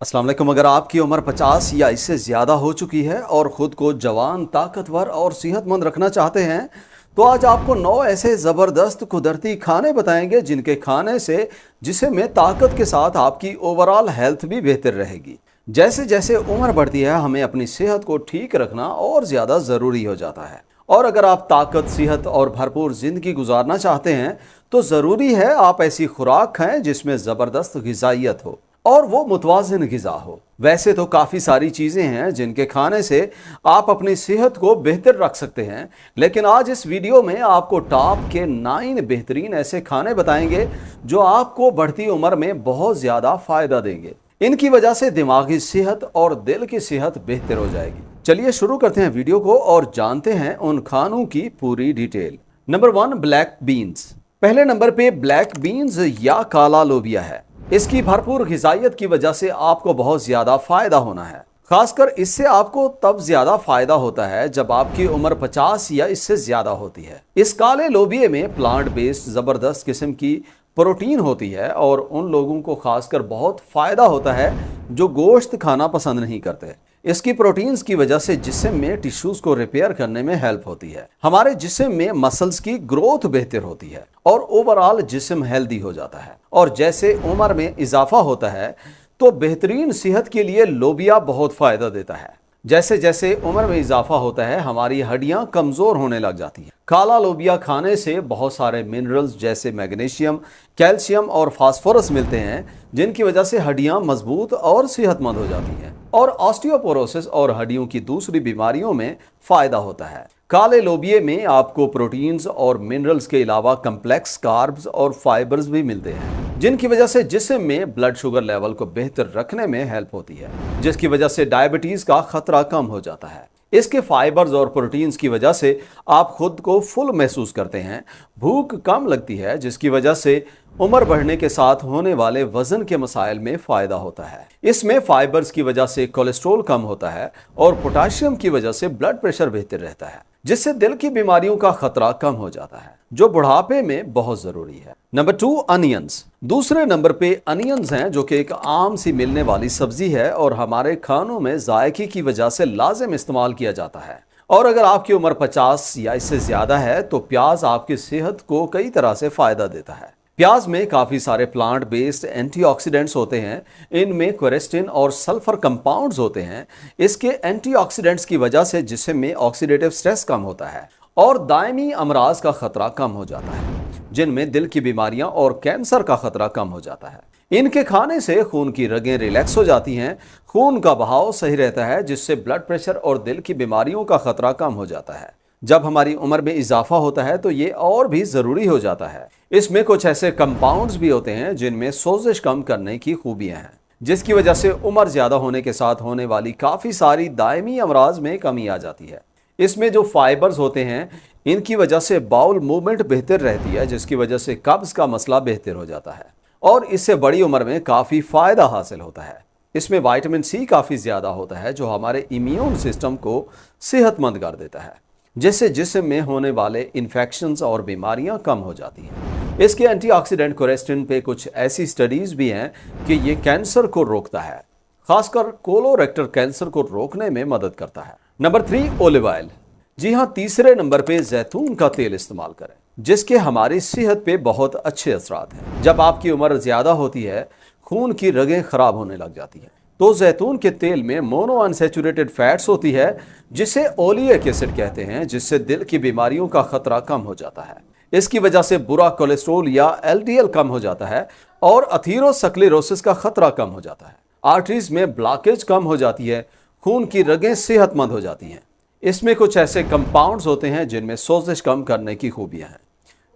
अस्सलाम वालेकुम। अगर आपकी उम्र 50 या इससे ज़्यादा हो चुकी है और ख़ुद को जवान, ताकतवर और सेहतमंद रखना चाहते हैं तो आज आपको 9 ऐसे ज़बरदस्त कुदरती खाने बताएंगे जिनके खाने से जिसम में ताकत के साथ आपकी ओवरऑल हेल्थ भी बेहतर रहेगी। जैसे जैसे उम्र बढ़ती है हमें अपनी सेहत को ठीक रखना और ज़्यादा ज़रूरी हो जाता है। और अगर आप ताकत, सेहत और भरपूर ज़िंदगी गुजारना चाहते हैं तो ज़रूरी है आप ऐसी खुराक खाएं जिसमें ज़बरदस्त ग़िज़ाइयत हो और वो मुतवाज़िन ग़िज़ा हो। वैसे तो काफ़ी सारी चीज़ें हैं जिनके खाने से आप अपनी सेहत को बेहतर रख सकते हैं, लेकिन आज इस वीडियो में आपको टॉप के 9 बेहतरीन ऐसे खाने बताएंगे जो आपको बढ़ती उम्र में बहुत ज़्यादा फ़ायदा देंगे। इनकी वजह से दिमागी सेहत और दिल की सेहत बेहतर हो जाएगी। चलिए शुरू करते हैं वीडियो को और जानते हैं उन खानों की पूरी डिटेल। Number 1, black beans. पहले नंबर पे ब्लैक बीन्स या काला लोबिया है। इसकी भरपूर ग़िज़ाइयत की वजह से आपको बहुत ज़्यादा फ़ायदा होना है। खासकर इससे आपको तब ज़्यादा फ़ायदा होता है जब आपकी उम्र 50 या इससे ज़्यादा होती है। इस काले लोबिये में प्लांट बेस्ड ज़बरदस्त किस्म की प्रोटीन होती है और उन लोगों को खासकर बहुत फ़ायदा होता है जो गोश्त खाना पसंद नहीं करते। इसकी प्रोटीन्स की वजह से जिस्म में टिश्यूज को रिपेयर करने में हेल्प होती है। हमारे जिस्म में मसल्स की ग्रोथ बेहतर होती है और ओवरऑल जिस्म हेल्दी हो जाता है। और जैसे उम्र में इजाफा होता है तो बेहतरीन सेहत के लिए लोबिया बहुत फ़ायदा देता है। जैसे जैसे उम्र में इजाफा होता है हमारी हड्डियां कमज़ोर होने लग जाती हैं। काला लोबिया खाने से बहुत सारे मिनरल्स जैसे मैग्नीशियम, कैल्शियम और फास्फोरस मिलते हैं जिनकी वजह से हड्डियां मजबूत और सेहतमंद हो जाती हैं और ऑस्टियोपोरोसिस और हड्डियों की दूसरी बीमारियों में फ़ायदा होता है। काले लोबिये में आपको प्रोटीन्स और मिनरल्स के अलावा कम्प्लेक्स कार्ब्स और फाइबर्स भी मिलते हैं जिनकी वजह से जिस्म में ब्लड शुगर लेवल को बेहतर रखने में हेल्प होती है, जिसकी वजह से डायबिटीज़ का खतरा कम हो जाता है। इसके फाइबर्स और प्रोटीन्स की वजह से आप खुद को फुल महसूस करते हैं, भूख कम लगती है जिसकी वजह से उम्र बढ़ने के साथ होने वाले वजन के मसाइल में फ़ायदा होता है। इसमें फाइबर्स की वजह से कोलेस्ट्रॉल कम होता है और पोटाशियम की वजह से ब्लड प्रेशर बेहतर रहता है जिससे दिल की बीमारियों का खतरा कम हो जाता है जो बुढ़ापे में बहुत ज़रूरी है। Number 2, onions. दूसरे नंबर पे अनियंस हैं जो कि एक आम सी मिलने वाली सब्जी है और हमारे खानों में जायके की वजह से लाजिम इस्तेमाल किया जाता है। और अगर आपकी उम्र 50 या इससे ज़्यादा है तो प्याज आपकी सेहत को कई तरह से फ़ायदा देता है। प्याज में काफ़ी सारे प्लांट बेस्ड एंटीऑक्सीडेंट्स होते हैं। इनमें क्वेरेस्टिन और सल्फर कंपाउंड्स होते हैं। इसके एंटीऑक्सीडेंट्स की वजह से जिस्म में ऑक्सीडेटिव स्ट्रेस कम होता है और दायमी अमराज का खतरा कम हो जाता है जिनमें दिल की बीमारियां और कैंसर का खतरा कम हो जाता है। इनके खाने से खून की रगें रिलैक्स हो जाती हैं, खून का बहाव सही रहता है जिससे ब्लड प्रेशर और दिल की बीमारियों का खतरा कम हो जाता है। जब हमारी उम्र में इजाफा होता है तो ये और भी ज़रूरी हो जाता है। इसमें कुछ ऐसे कंपाउंड्स भी होते हैं जिनमें सोजिश कम करने की खूबियां हैं जिसकी वजह से उम्र ज़्यादा होने के साथ होने वाली काफ़ी सारी दायमी अमराज में कमी आ जाती है। इसमें जो फाइबर्स होते हैं इनकी वजह से बाउल मूवमेंट बेहतर रहती है जिसकी वजह से कब्ज़ का मसला बेहतर हो जाता है और इससे बड़ी उम्र में काफ़ी फ़ायदा हासिल होता है। इसमें विटामिन सी काफ़ी ज़्यादा होता है जो हमारे इम्यून सिस्टम को सेहतमंद कर देता है जिससे जिस्म में होने वाले इन्फेक्शंस और बीमारियां कम हो जाती हैं। इसके एंटीऑक्सीडेंट क्वेरेस्टिन पे कुछ ऐसी स्टडीज़ भी हैं कि ये कैंसर को रोकता है, खासकर कोलोरेक्टल कैंसर को रोकने में मदद करता है। Number 3, olive oil. जी हाँ, तीसरे नंबर पे जैतून का तेल इस्तेमाल करें जिसके हमारी सेहत पे बहुत अच्छे असरात हैं। जब आपकी उम्र ज़्यादा होती है खून की रगें ख़राब होने लग जाती हैं तो जैतून के तेल में मोनो अनसैचुरेटेड फैट्स होती है जिसे ओलिक एसिड कहते हैं जिससे दिल की बीमारियों का खतरा कम हो जाता है। इसकी वजह से बुरा कोलेस्ट्रॉल या एलडीएल कम हो जाता है और अथीरोस्क्लेरोसिस का खतरा कम हो जाता है। आर्टरीज में ब्लॉकेज कम हो जाती है, खून की रगें सेहतमंद हो जाती हैं। इसमें कुछ ऐसे कंपाउंड्स होते हैं जिनमें सोजिश कम करने की खूबियां हैं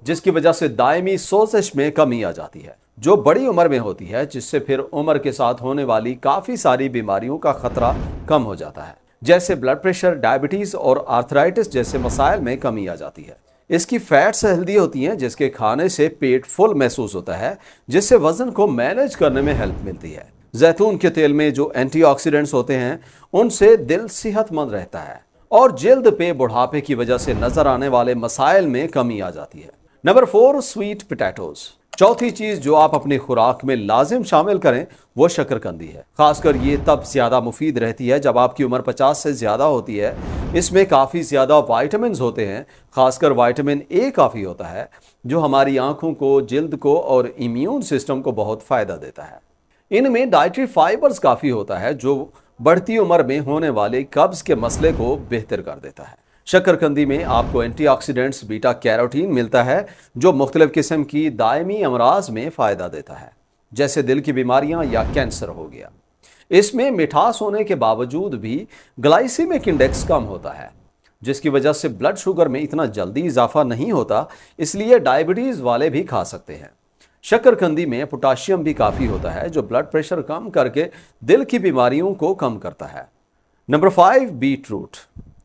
जिसकी वजह से दायमी सोजिश में कमी आ जाती है जो बड़ी उम्र में होती है जिससे फिर उम्र के साथ होने वाली काफ़ी सारी बीमारियों का खतरा कम हो जाता है जैसे ब्लड प्रेशर, डायबिटीज़ और आर्थराइटिस जैसे मसाइल में कमी आ जाती है। इसकी फैट्स हेल्दी होती हैं जिसके खाने से पेट फुल महसूस होता है जिससे वज़न को मैनेज करने में हेल्प मिलती है। जैतून के तेल में जो एंटीऑक्सीडेंट्स होते हैं उनसे दिल सेहतमंद रहता है और जल्द पे बुढ़ापे की वजह से नजर आने वाले मसाइल में कमी आ जाती है। Number 4, sweet potatoes. चौथी चीज जो आप अपनी खुराक में लाजिम शामिल करें वो शकरकंदी है। खासकर ये तब ज्यादा मुफीद रहती है जब आपकी उम्र 50 से ज्यादा होती है। इसमें काफी ज्यादा वाइटामिन होते हैं, खासकर विटामिन ए काफी होता है जो हमारी आंखों को, जिल्द को और इम्यून सिस्टम को बहुत फायदा देता है। इनमें डाइटरी फाइबर्स काफी होता है जो बढ़ती उम्र में होने वाले कब्ज के मसले को बेहतर कर देता है। शकरकंदी में आपको एंटीऑक्सीडेंट्स बीटा कैरोटीन मिलता है जो मुख्तलिफ किस्म की दायमी अमराज में फ़ायदा देता है, जैसे दिल की बीमारियां या कैंसर हो गया। इसमें मिठास होने के बावजूद भी ग्लाइसेमिक इंडेक्स कम होता है, जिसकी वजह से ब्लड शुगर में इतना जल्दी इजाफा नहीं होता, इसलिए डायबिटीज़ वाले भी खा सकते हैं। शकरकंदी में पोटाशियम भी काफ़ी होता है जो ब्लड प्रेशर कम करके दिल की बीमारियों को कम करता है। Number 5, beet root.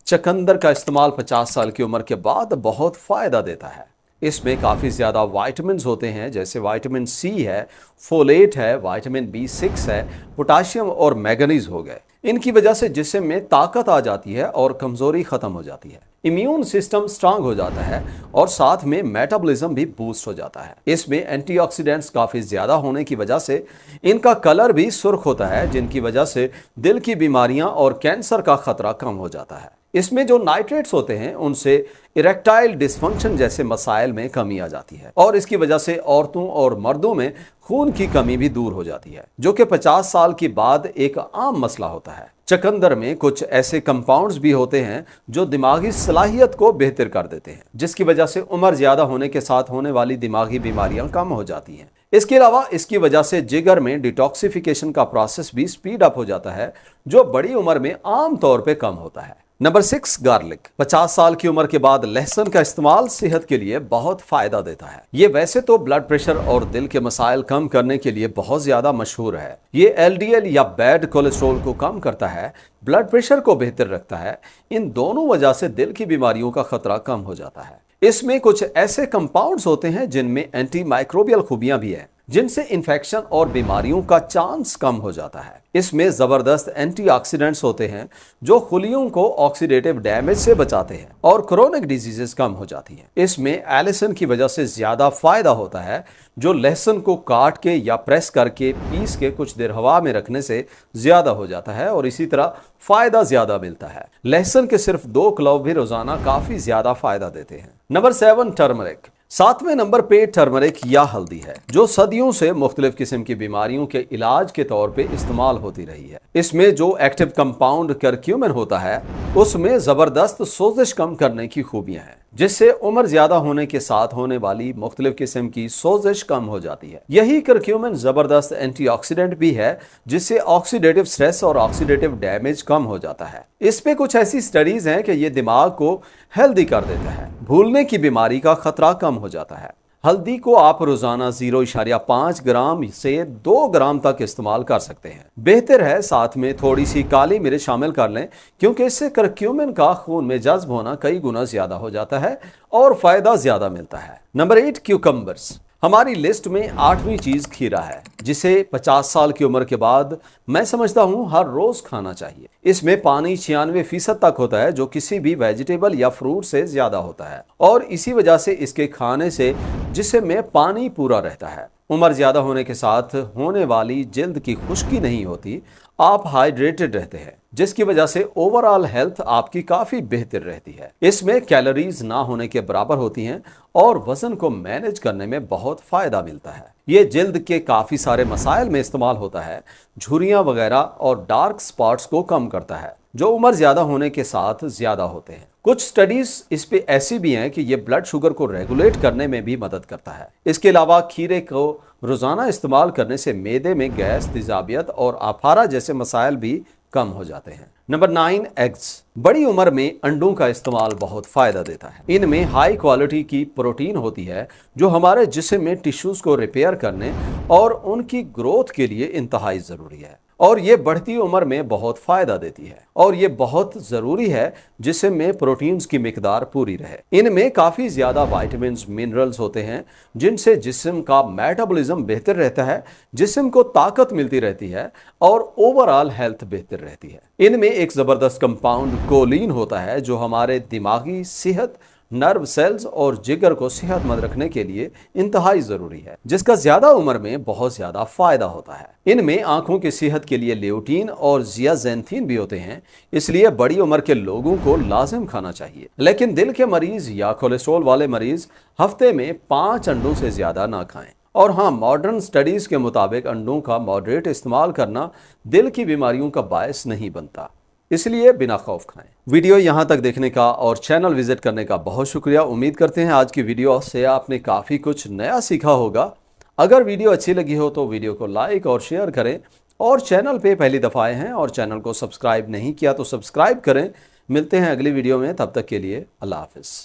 चकंदर का इस्तेमाल 50 साल की उम्र के बाद बहुत फ़ायदा देता है। इसमें काफ़ी ज़्यादा वाइटामिन होते हैं, जैसे विटामिन सी है, फोलेट है, विटामिन B6 है, पोटाशियम और मैग्नीज हो गए। इनकी वजह से जिस्म में ताकत आ जाती है और कमज़ोरी ख़त्म हो जाती है, इम्यून सिस्टम स्ट्रांग हो जाता है और साथ में मेटाबॉलिज्म भी बूस्ट हो जाता है। इसमें एंटीऑक्सीडेंट्स काफ़ी ज़्यादा होने की वजह से इनका कलर भी सुर्ख होता है, जिनकी वजह से दिल की बीमारियां और कैंसर का खतरा कम हो जाता है। इसमें जो नाइट्रेट्स होते हैं उनसे इरेक्टाइल डिस्फंक्शन जैसे मसाइल में कमी आ जाती है और इसकी वजह से औरतों और मर्दों में खून की कमी भी दूर हो जाती है, जो कि 50 साल के बाद एक आम मसला होता है। चकंदर में कुछ ऐसे कंपाउंड्स भी होते हैं जो दिमागी सलाहियत को बेहतर कर देते हैं, जिसकी वजह से उम्र ज्यादा होने के साथ होने वाली दिमागी बीमारियां कम हो जाती हैं। इसके अलावा इसकी वजह से जिगर में डिटॉक्सिफिकेशन का प्रोसेस भी स्पीड अप हो जाता है, जो बड़ी उम्र में आम तौर पे कम होता है। Number 6, garlic. 50 साल की उम्र के बाद लहसुन का इस्तेमाल सेहत के लिए बहुत फायदा देता है। ये वैसे तो ब्लड प्रेशर और दिल के मसाइल कम करने के लिए बहुत ज्यादा मशहूर है। ये LDL या बैड कोलेस्ट्रॉल को कम करता है, ब्लड प्रेशर को बेहतर रखता है। इन दोनों वजह से दिल की बीमारियों का खतरा कम हो जाता है। इसमें कुछ ऐसे कंपाउंड्स होते हैं जिनमें एंटी माइक्रोबियल खूबियां भी हैं, जिनसे इन्फेक्शन और बीमारियों का चांस कम हो जाता है। इसमें जबरदस्त एंटीऑक्सीडेंट्स होते हैं जो खुलियों को ऑक्सीडेटिव डैमेज से बचाते हैं और क्रोनिक डिजीजेस कम हो जाती हैं। इसमें एलिसन की वजह से ज्यादा फायदा होता है, जो लहसुन को काट के या प्रेस करके पीस के कुछ देर हवा में रखने से ज्यादा हो जाता है और इसी तरह फायदा ज्यादा मिलता है। लहसुन के सिर्फ 2 क्लव भी रोजाना काफी ज्यादा फायदा देते हैं। Number 7, turmeric. 7वें नंबर पे टर्मरिक या हल्दी है, जो सदियों से मुख्तलिफ किस्म की बीमारियों के इलाज के तौर पे इस्तेमाल होती रही है। इसमें जो एक्टिव कंपाउंड करक्यूमिन होता है उसमें जबरदस्त सोजिश कम करने की खूबियां हैं, जिससे उम्र ज्यादा होने के साथ होने वाली मुख्तलिफ किस्म की सोजिश कम हो जाती है। यही करक्यूमिन जबरदस्त एंटीऑक्सीडेंट भी है, जिससे ऑक्सीडेटिव स्ट्रेस और ऑक्सीडेटिव डैमेज कम हो जाता है। इस पे कुछ ऐसी स्टडीज हैं कि ये दिमाग को हेल्दी कर देता है, भूलने की बीमारी का खतरा कम हो जाता है। हल्दी को आप रोजाना 0.5 ग्राम से 2 ग्राम तक इस्तेमाल कर सकते हैं। बेहतर है साथ में थोड़ी सी काली मिर्च शामिल कर लें, क्योंकि इससे करक्यूमिन का खून में जज्ब होना कई गुना ज्यादा हो जाता है और फायदा ज्यादा मिलता है। Number 8, cucumbers. हमारी लिस्ट में 8वीं चीज खीरा है, जिसे 50 साल की उम्र के बाद मैं समझता हूं हर रोज खाना चाहिए। इसमें पानी 96% तक होता है, जो किसी भी वेजिटेबल या फ्रूट से ज्यादा होता है और इसी वजह से इसके खाने से जिस्म में पानी पूरा रहता है। उम्र ज्यादा होने के साथ होने वाली जिल्द की खुश्की नहीं होती, आप हाइड्रेटेड रहते हैं, जिसकी वजह से ओवरऑल हेल्थ आपकी काफी बेहतर रहती है। इसमें कैलोरीज ना होने के बराबर होती हैं और वजन को मैनेज करने में बहुत फायदा मिलता है। ये जिल्द के काफी सारे मसाइल में इस्तेमाल होता है, झुर्रियां वगैरह और डार्क स्पॉट्स को कम करता है, जो उम्र ज्यादा होने के साथ ज्यादा होते हैं। कुछ स्टडीज इस पे ऐसी भी हैं कि ये ब्लड शुगर को रेगुलेट करने में भी मदद करता है। इसके अलावा खीरे को रोजाना इस्तेमाल करने से मैदे में गैस, तेजाबियत और आफारा जैसे मसाइल भी कम हो जाते हैं। Number 9, eggs. बड़ी उम्र में अंडों का इस्तेमाल बहुत फायदा देता है। इनमें हाई क्वालिटी की प्रोटीन होती है, जो हमारे जिस्म में टिश्यूज को रिपेयर करने और उनकी ग्रोथ के लिए इंतहाई जरूरी है और ये बढ़ती उम्र में बहुत फायदा देती है और ये बहुत जरूरी है जिस्म में प्रोटीन्स की मिकदार पूरी रहे। इनमें काफी ज्यादा विटामिन्स, मिनरल्स होते हैं, जिनसे जिस्म का मेटाबॉलिज्म बेहतर रहता है, जिस्म को ताकत मिलती रहती है और ओवरऑल हेल्थ बेहतर रहती है। इनमें एक जबरदस्त कंपाउंड कोलिन होता है, जो हमारे दिमागी सेहत, नर्व सेल्स और जिगर को सेहतमंद रखने के लिए इंतहाई जरूरी है, जिसका ज्यादा उम्र में बहुत ज्यादा फायदा होता है। इनमें आंखों की सेहत के लिए ल्यूटीन और जियाजेंथिन भी होते हैं, इसलिए बड़ी उम्र के लोगों को लाजिम खाना चाहिए। लेकिन दिल के मरीज या कोलेस्ट्रॉल वाले मरीज हफ्ते में 5 अंडों से ज्यादा ना खाएं। और हाँ, मॉडर्न स्टडीज के मुताबिक अंडों का मॉडरेट इस्तेमाल करना दिल की बीमारियों का बायस नहीं बनता, इसलिए बिना खौफ खाएं। वीडियो यहां तक देखने का और चैनल विजिट करने का बहुत शुक्रिया। उम्मीद करते हैं आज की वीडियो से आपने काफ़ी कुछ नया सीखा होगा। अगर वीडियो अच्छी लगी हो तो वीडियो को लाइक और शेयर करें, और चैनल पे पहली दफ़ा आए हैं और चैनल को सब्सक्राइब नहीं किया तो सब्सक्राइब करें। मिलते हैं अगली वीडियो में, तब तक के लिए अल्लाह हाफिज़।